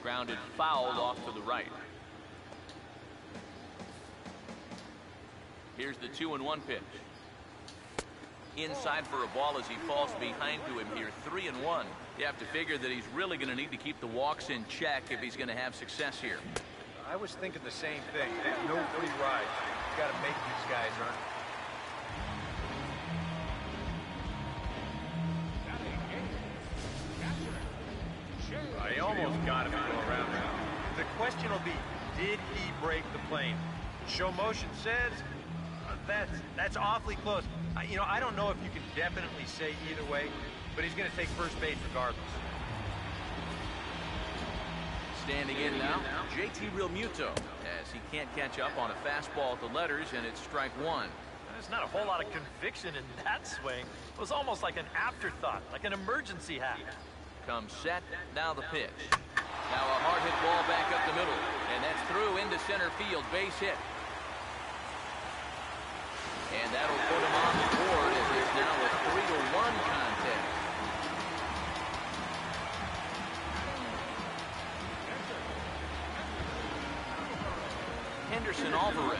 Grounded fouled off to the right. Here's the 2-1 pitch. Inside for a ball as he falls behind to him here, 3-1. You have to figure that he's really going to need to keep the walks in check if he's going to have success here. I was thinking the same thing. No free rides. You got to make these guys earn. He almost got him to go around there. The question will be, did he break the plane? Show motion says that's awfully close. I don't know if you can definitely say either way, but he's going to take first base regardless. Standing in now, JT Realmuto, as he can't catch up on a fastball at the letters, and it's strike one. There's not a whole lot of conviction in that swing. It was almost like an afterthought, like an emergency hack. Comes set, now the pitch. Now a hard hit ball back up the middle, and that's through into center field, base hit. And that'll put him on the board as it's now a 3-1 contest. Henderson Alvarez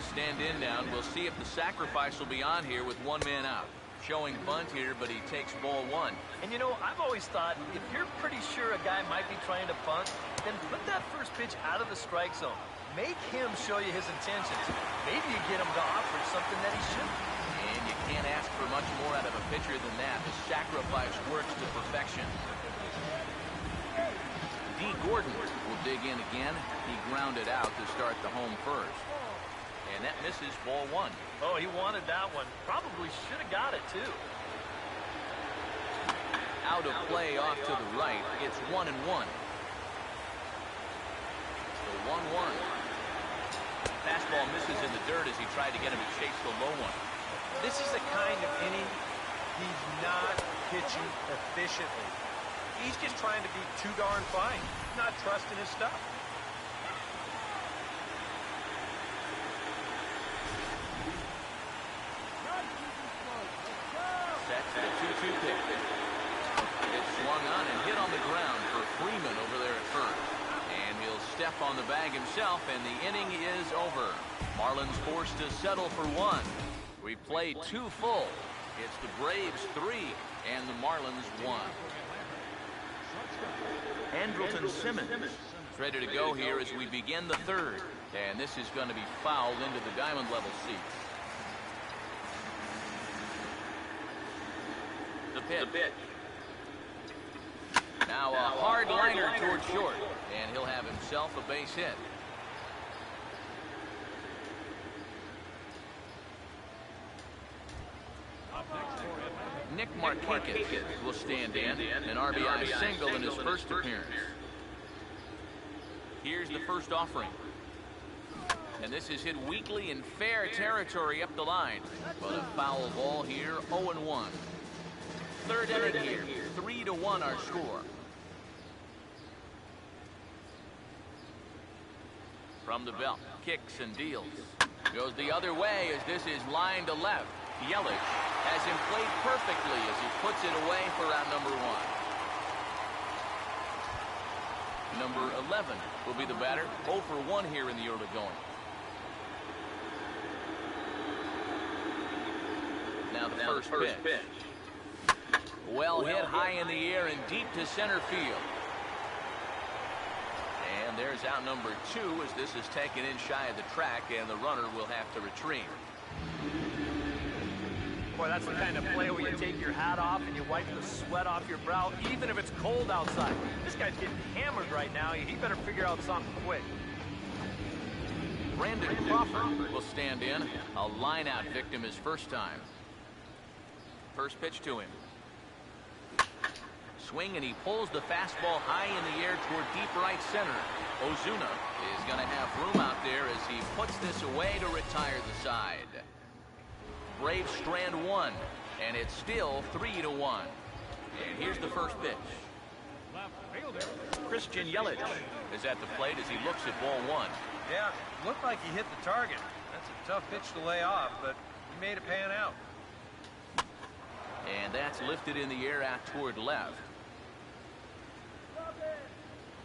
stand in now, and we'll see if the sacrifice will be on here with one man out. Showing bunt here, but he takes ball one. And I've always thought, if you're pretty sure a guy might be trying to bunt, then put that first pitch out of the strike zone. Make him show you his intentions. Maybe you get him to offer something that he shouldn't. And you can't ask for much more out of a pitcher than that. The sacrifice works to perfection. D. Gordon will dig in again. He grounded out to start the home first. And that misses ball one. Oh, he wanted that one. Probably should have got it, too. Out of play off to the right. It's 1-1. The 1-1. Fastball misses in the dirt as he tried to get him to chase the low one. This is the kind of inning he's not pitching efficiently. He's just trying to be too darn fine, not trusting his stuff. That's the 2-2 pitch. It's swung on and hit on the ground for Freeman over there at first. And he'll step on the bag himself, and the inning is over. Marlins forced to settle for one. We play 2 full. It's the Braves 3 and the Marlins 1. Andrelton Simmons ready to go here as we begin the third. And this is going to be fouled into the diamond level seats. The pitch. Now a hard liner toward short, and he'll have himself a base hit. Nick Markakis will stand in, an RBI single in his first appearance. Here's the first offering. And this is hit weakly in fair territory up the line. But a foul ball here, 0-1. Third inning here, 3-1 our score. From the belt, kicks and deals. Goes the other way as this is line to left. Yelich has him played perfectly as he puts it away for out number 1. Number 11 will be the batter, 0 for 1 here in the early going. Now the first pitch. Well hit high in the air and deep to center field. And there's out number 2 as this is taken in shy of the track, and the runner will have to retreat. Boy, that's the kind of play where you take your hat off and you wipe the sweat off your brow, even if it's cold outside. This guy's getting hammered right now. He better figure out something quick. Brandon Crawford will stand in, a line-out victim his first time. First pitch to him. Swing, and he pulls the fastball high in the air toward deep right center. Ozuna is going to have room out there as he puts this away to retire the side. Braves strand 1, and it's still 3-1. And here's the first pitch. Christian Yelich is at the plate as he looks at ball 1. Yeah, looked like he hit the target. That's a tough pitch to lay off, but he made it pan out. And that's lifted in the air out toward left.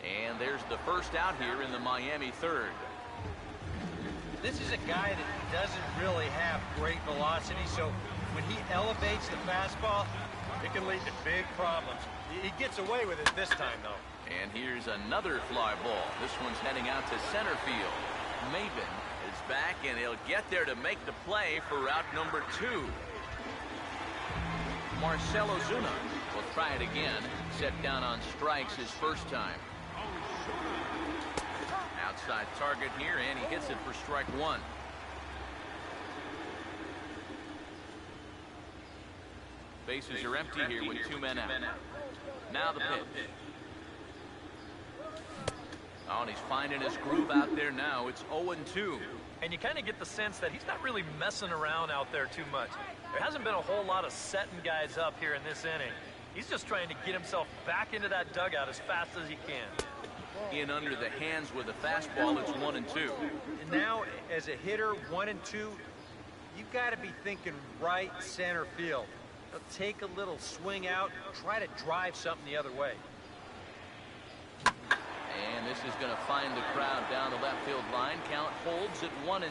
And there There's the first out here in the Miami third. This is a guy that doesn't really have great velocity, so when he elevates the fastball, it can lead to big problems. He gets away with it this time, though. And here's another fly ball. This one's heading out to center field. Maybin is back, and he'll get there to make the play for route number 2. Marcell Ozuna will try it again. Set down on strikes his first time. Outside target here, and he hits it for strike 1. Bases are empty here with 2 men out. Now the pitch. Oh, and he's finding his groove out there now. It's 0-2. And you kind of get the sense that he's not really messing around out there too much. There hasn't been a whole lot of setting guys up here in this inning. He's just trying to get himself back into that dugout as fast as he can. In under the hands with a fastball, it's 1-2. And now, as a hitter, 1-2, you've got to be thinking right center field. Take a little swing out, try to drive something the other way. And this is going to find the crowd down the left field line. Count holds at 1-2.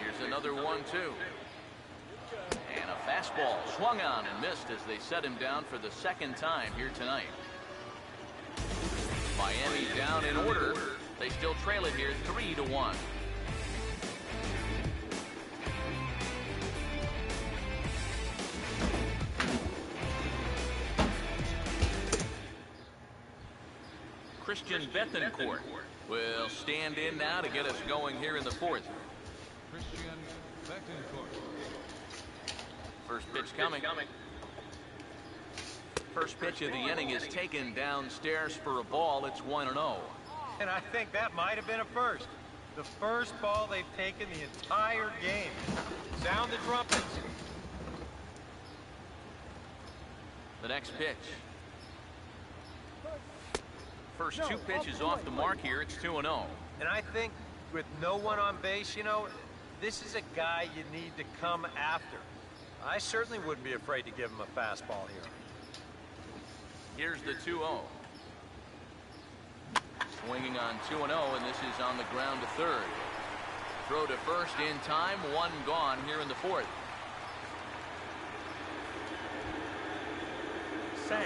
Here's another 1-2. And a fastball swung on and missed as they set him down for the second time here tonight. Miami down in order. They still trail it here 3-1. Christian Bethancourt will stand in now to get us going here in the fourth. Christian Bethancourt. First pitch coming. First pitch of the inning is taken downstairs for a ball. It's 1-0. And I think that might have been a first. The first ball they've taken the entire game. Sound the trumpets. The next pitch. First 2 pitches off the mark here. It's 2-0. And I think with no one on base, you know, this is a guy you need to come after. I certainly wouldn't be afraid to give him a fastball here. Here's the 2-0. Swinging on 2-0, and this is on the ground to third. Throw to first in time. 1 gone here in the fourth. Sang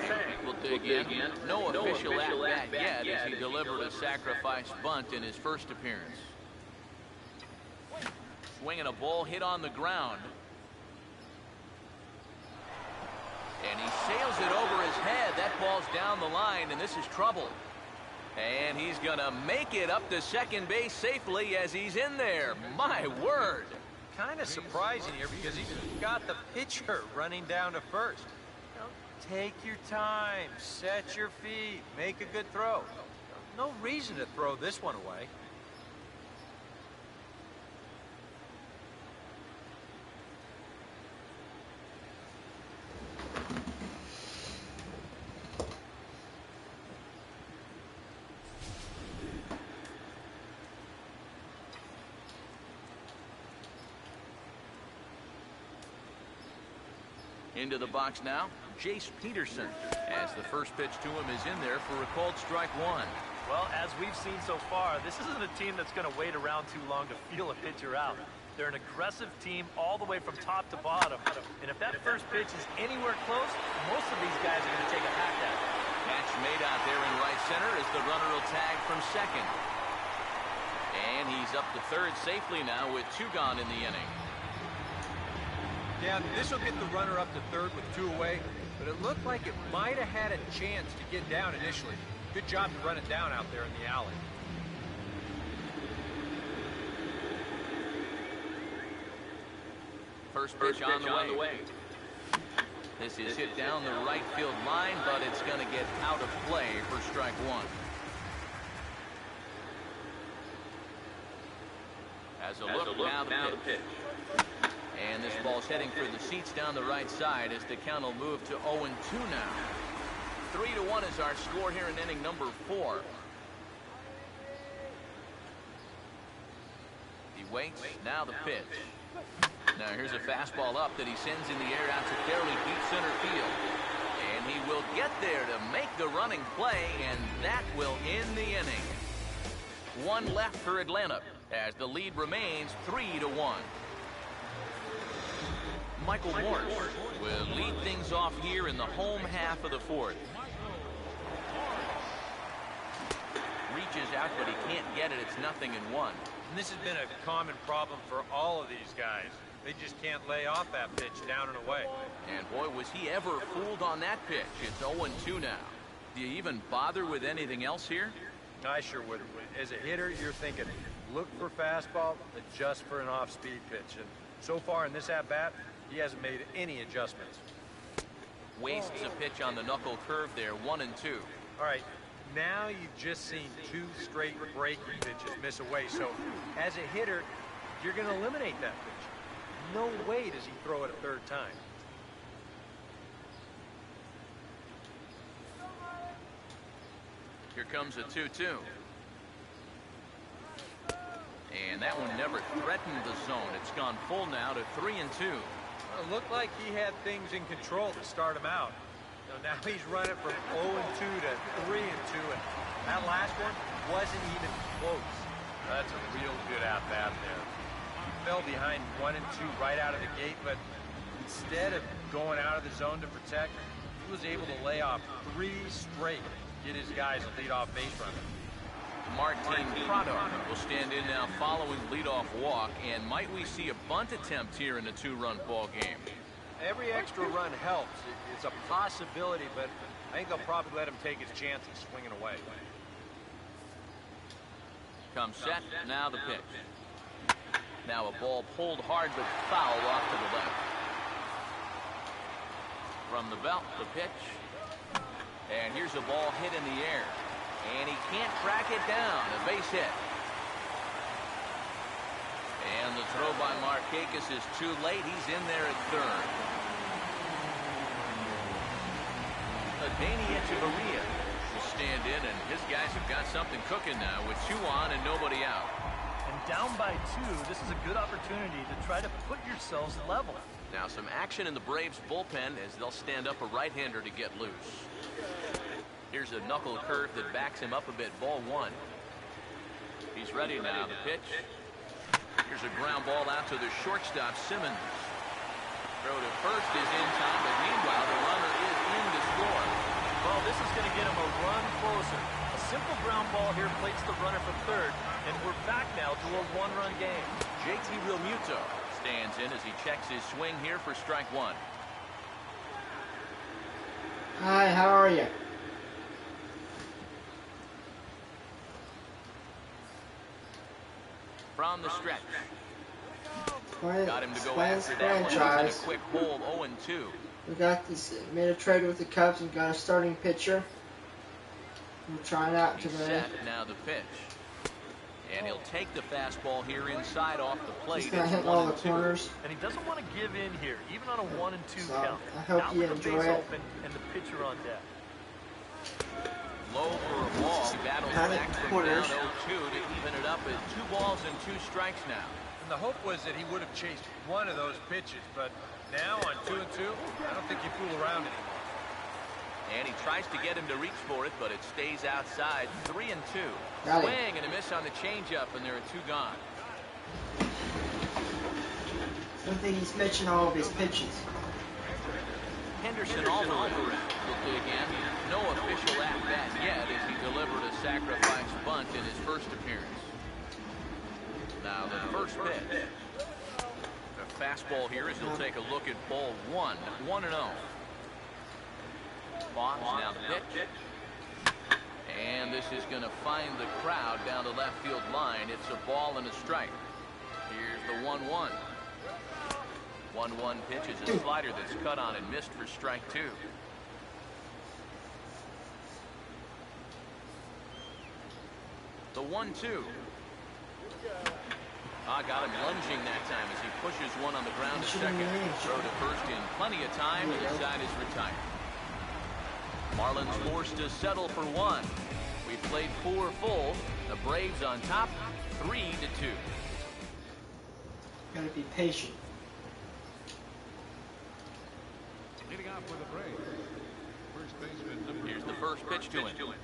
will dig in. No official at-bat yet as he delivered a sacrifice bunt in his first appearance. Swinging a ball hit on the ground. And he sails it over his head. That ball's down the line, and this is trouble. And he's going to make it up to second base safely as he's in there. My word. Kind of surprising here because he's got the pitcher running down to first. Take your time, set your feet, make a good throw. No reason to throw this one away. Into the box now, Jace Peterson, as the first pitch to him is in there for a called strike 1. Well, as we've seen so far, this isn't a team that's going to wait around too long to feel a pitcher out. They're an aggressive team all the way from top to bottom. And if that first pitch is anywhere close, most of these guys are going to take a hack at it. Catch made out there in right center as the runner will tag from second. And he's up to third safely now with 2 gone in the inning. Yeah, this will get the runner up to third with 2 away, but it looked like it might have had a chance to get down initially. Good job to run it down out there in the alley. First pitch on the way. This is hit down the right field line, but it's going to get out of play for strike 1. As a look, now the pitch. And this ball's heading for the seats down the right side as the count will move to 0-2 now. 3-1 is our score here in inning number 4. He waits, now the pitch. Now here's a fastball up that he sends in the air out to fairly deep center field. And he will get there to make the running play, and that will end the inning. One left for Atlanta as the lead remains 3-1. Michael Morse will lead things off here in the home half of the fourth. Reaches out, but he can't get it. It's 0-1. And this has been a common problem for all of these guys. They just can't lay off that pitch down and away. And boy, was he ever fooled on that pitch. It's 0-2 now. Do you even bother with anything else here? I sure would. As a hitter, you're thinking, look for fastball, adjust for an off-speed pitch. And so far in this at-bat, he hasn't made any adjustments. Wastes a pitch on the knuckle curve there, 1-2. All right, now you've just seen 2 straight breaking pitches miss away. So as a hitter, you're going to eliminate that pitch. No way does he throw it a third time. Here comes a 2-2. And that one never threatened the zone. It's gone full now to 3-2. It looked like he had things in control to start him out. So now he's running from 0-2 to 3-2, and that last one wasn't even close. That's a real good at-bat there. He fell behind 1-2 right out of the gate, but instead of going out of the zone to protect, he was able to lay off 3 straight, get his guys a leadoff base runner. Martin Prado will stand in now following leadoff walk, and might we see a bunt attempt here in a 2-run ball game? Every extra run helps. It's a possibility, but I think they'll probably let him take his chances swinging away. Comes set, now the pitch. Now a ball pulled hard but fouled off to the left. From the belt, the pitch. And here's a ball hit in the air. And he can't track it down. A base hit. And the throw by Markakis is too late. He's in there at third. Adeiny Echeverria will stand in, and his guys have got something cooking now with 2 on and nobody out. And down by 2, this is a good opportunity to try to put yourselves level. Now some action in the Braves bullpen as they'll stand up a right-hander to get loose. Here's a knuckle curve that backs him up a bit. Ball 1. He's ready now. The pitch. Here's a ground ball out to the shortstop, Simmons. Throw to first is in time, but meanwhile the runner is in to score. Well, this is going to get him a run closer. A simple ground ball here plates the runner for third, and we're back now to a 1-run game. JT Realmuto stands in as he checks his swing here for strike 1. Hi, how are you? From the stretch. Got him to go Twins after that one. franchise. A quick hold, 0-2. We got this, made a trade with the Cubs and got a starting pitcher. We're trying out He's today. set, now the pitch. And he'll take the fastball here inside off the plate. He's gonna It's hit all the 1-2. corners. And he doesn't want to give in here, even on a 1-2 So, count. I hope Now you with the enjoy base it. open and the pitcher on deck. Low for a ball. He battles Had it back from quarters. down 0-2 to even it up at 2 balls and 2 strikes now. And the hope was that he would have chased one of those pitches, but now on 2-2, I don't think you fool around anymore. And he tries to get him to reach for it, but it stays outside. 3-2. Got it. Swing and a miss on the changeup, and there are 2 gone. I don't think he's mentioned all of his pitches. Henderson Alvarez quickly again. No official at-bat yet as he delivered a sacrifice bunt in his first appearance. Now the first pitch. The fastball here as he'll take a look at ball 1. 1-0. Fox now the pitch. And this is going to find the crowd down the left field line. It's a ball and a strike. Here's the 1-1. 1-1 pitch is a slider that's cut on and missed for strike 2. The 1-2. Got him lunging that time as he pushes one on the ground to second. Throw to first in plenty of time, and the side is retired. Marlins forced to settle for 1. We've played 4 full. The Braves on top, 3-2. Gotta be patient. Leading off for the Braves, first First baseman, number Here's the first pitch to him.